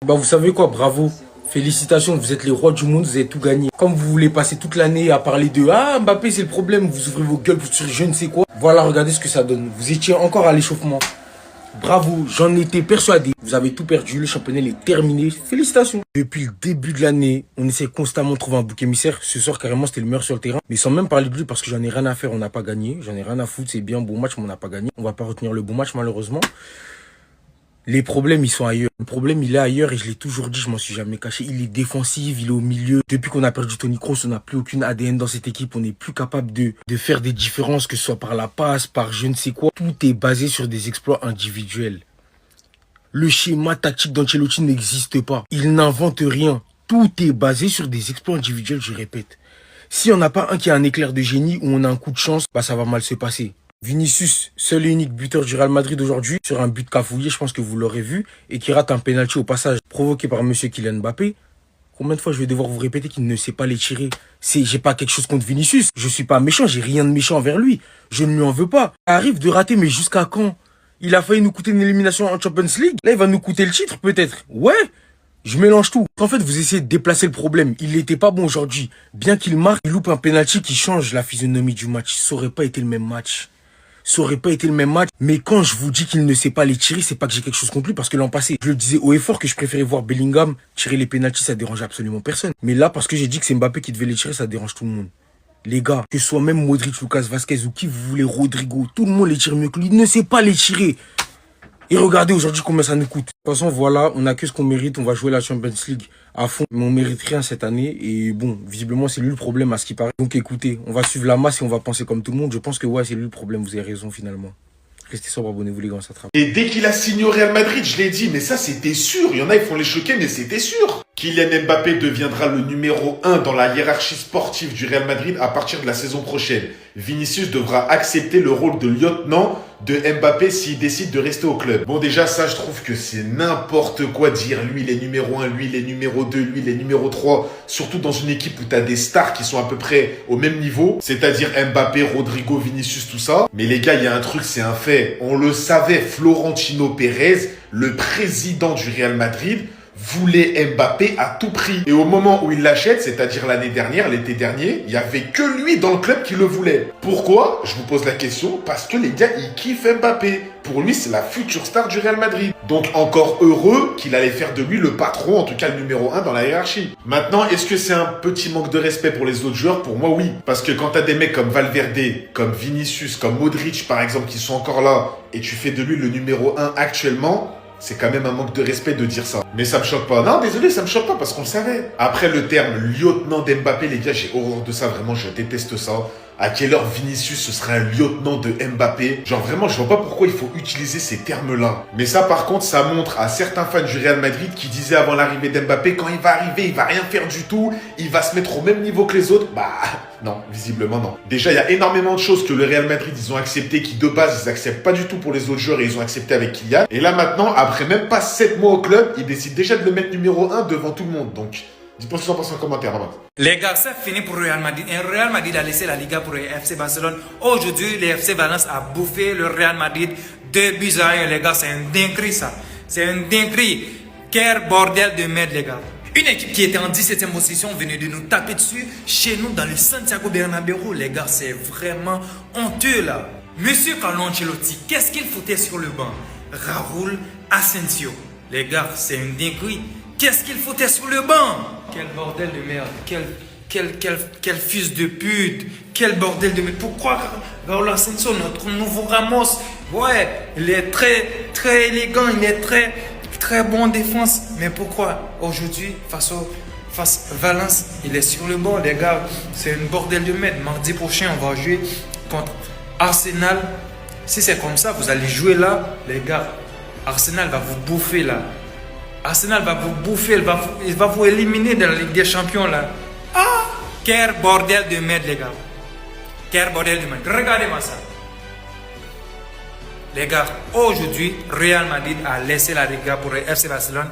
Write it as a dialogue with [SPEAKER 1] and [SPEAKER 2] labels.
[SPEAKER 1] Bah vous savez quoi, bravo. Félicitations, vous êtes les rois du monde, vous avez tout gagné. Comme vous voulez passer toute l'année à parler de « Ah, Mbappé c'est le problème », vous ouvrez vos gueules sur je ne sais quoi. Voilà, regardez ce que ça donne. Vous étiez encore à l'échauffement. Bravo, j'en étais persuadé. Vous avez tout perdu, le championnat est terminé. Félicitations. Depuis le début de l'année, on essaie constamment de trouver un bouc émissaire. Ce soir, carrément, c'était le meilleur sur le terrain. Mais sans même parler de lui, parce que j'en ai rien à faire, on n'a pas gagné. J'en ai rien à foutre, c'est bien, bon match, mais on n'a pas gagné. On va pas retenir le bon match, malheureusement. Les problèmes, ils sont ailleurs. Le problème, il est ailleurs et je l'ai toujours dit, je m'en suis jamais caché. Il est défensif, il est au milieu. Depuis qu'on a perdu Toni Kroos, on n'a plus aucune ADN dans cette équipe. On n'est plus capable de faire des différences, que ce soit par la passe, par je ne sais quoi. Tout est basé sur des exploits individuels. Le schéma tactique d'Ancelotti n'existe pas. Il n'invente rien. Tout est basé sur des exploits individuels, je répète. Si on n'a pas un qui a un éclair de génie ou on a un coup de chance, bah ça va mal se passer. Vinicius, seul et unique buteur du Real Madrid aujourd'hui, sur un but cafouillé, je pense que vous l'aurez vu, et qui rate un penalty au passage provoqué par monsieur Kylian Mbappé. Combien de fois je vais devoir vous répéter qu'il ne sait pas les tirer? J'ai pas quelque chose contre Vinicius. Je suis pas méchant, j'ai rien de méchant envers lui. Je ne lui en veux pas. Il arrive de rater, mais jusqu'à quand? Il a failli nous coûter une élimination en Champions League. Là, il va nous coûter le titre, peut-être. Ouais, je mélange tout. En fait, vous essayez de déplacer le problème. Il n'était pas bon aujourd'hui. Bien qu'il marque, il loupe un penalty qui change la physionomie du match. Ça aurait pas été le même match. Ça aurait pas été le même match. Mais quand je vous dis qu'il ne sait pas les tirer, c'est pas que j'ai quelque chose contre lui. Parce que l'an passé, je le disais haut et fort que je préférais voir Bellingham tirer les penaltys, ça dérange absolument personne. Mais là, parce que j'ai dit que c'est Mbappé qui devait les tirer, ça dérange tout le monde. Les gars, que ce soit même Modric, Lucas Vazquez ou qui vous voulez, Rodrigo, tout le monde les tire mieux que lui. Il ne sait pas les tirer. Et regardez aujourd'hui combien ça nous coûte. De toute façon, voilà, on a que ce qu'on mérite. On va jouer la Champions League à fond. Mais on mérite rien cette année. Et bon, visiblement, c'est lui le problème à ce qui paraît. Donc écoutez, on va suivre la masse et on va penser comme tout le monde. Je pense que ouais, c'est lui le problème. Vous avez raison finalement. Restez sobre, abonnez-vous les gars, ça attrape.
[SPEAKER 2] Et dès qu'il a signé au Real Madrid, je l'ai dit, mais ça c'était sûr. Il y en a, ils font les choquer, mais c'était sûr. Kylian Mbappé deviendra le numéro 1 dans la hiérarchie sportive du Real Madrid à partir de la saison prochaine. Vinicius devra accepter le rôle de lieutenant de Mbappé s'il décide de rester au club. Bon, déjà, ça, je trouve que c'est n'importe quoi de dire. Lui, il est numéro 1, lui, il est numéro 2, lui, il est numéro 3. Surtout dans une équipe où tu as des stars qui sont à peu près au même niveau. C'est-à-dire Mbappé, Rodrigo, Vinicius, tout ça. Mais les gars, il y a un truc, c'est un fait. On le savait, Florentino Pérez, le président du Real Madrid, voulait Mbappé à tout prix. Et au moment où il l'achète, c'est-à-dire l'année dernière, l'été dernier, il n'y avait que lui dans le club qui le voulait. Pourquoi? Je vous pose la question. Parce que les gars, ils kiffent Mbappé. Pour lui, c'est la future star du Real Madrid. Donc encore heureux qu'il allait faire de lui le patron, en tout cas le numéro 1 dans la hiérarchie. Maintenant, est-ce que c'est un petit manque de respect pour les autres joueurs? Pour moi, oui. Parce que quand t'as des mecs comme Valverde, comme Vinicius, comme Modric, par exemple, qui sont encore là, et tu fais de lui le numéro 1 actuellement, c'est quand même un manque de respect de dire ça. Mais ça me choque pas. Non, désolé, ça me choque pas parce qu'on le savait. Après le terme lieutenant d'Mbappé, les gars, j'ai horreur de ça. Vraiment, je déteste ça. À quelle heure Vinicius, ce serait un lieutenant de Mbappé? Genre vraiment, je vois pas pourquoi il faut utiliser ces termes-là. Mais ça, par contre, ça montre à certains fans du Real Madrid qui disaient avant l'arrivée d'Mbappé, quand il va arriver, il va rien faire du tout. Il va se mettre au même niveau que les autres. Bah, non, visiblement non. Déjà, il y a énormément de choses que le Real Madrid, ils ont accepté, qui de base, ils acceptent pas du tout pour les autres joueurs et ils ont accepté avec Kylian. Et là, maintenant, après même pas 7 mois au club, ils décident déjà de le mettre numéro 1 devant tout le monde. Donc, dites-moi ce que vous en pensez en commentaire, Rabat.
[SPEAKER 3] Les gars, c'est fini pour Real Madrid. Et Real Madrid a laissé la Liga pour le FC Barcelone. Aujourd'hui, le FC Valence a bouffé le Real Madrid 2-1. Les gars, c'est un dinguerie ça. C'est un dinguerie. Quel bordel de merde, les gars. Une équipe qui était en 17e position venait de nous taper dessus chez nous dans le Santiago Bernabéu. Les gars, c'est vraiment honteux là. Monsieur Carlo Ancelotti, qu'est-ce qu'il foutait sur le banc? Raúl Asensio. Les gars, c'est une dinguerie. Qu'est-ce qu'il foutait sur le banc? Quel bordel de merde. Quel fils de pute. Quel bordel de merde. Pourquoi Raúl Asensio, notre nouveau Ramos? Ouais, il est très élégant. Il est très bon en défense. Mais pourquoi aujourd'hui, face Valence, il est sur le banc, les gars? C'est une bordel de merde. Mardi prochain, on va jouer contre Arsenal. Si c'est comme ça, vous allez jouer là, les gars. Arsenal va vous bouffer là. Arsenal va vous bouffer, il va vous éliminer de la Ligue des Champions là. Ah! Quel bordel de merde, les gars. Quel bordel de merde. Regardez-moi ça. Les gars, aujourd'hui, Real Madrid a laissé la Liga pour le FC Barcelone.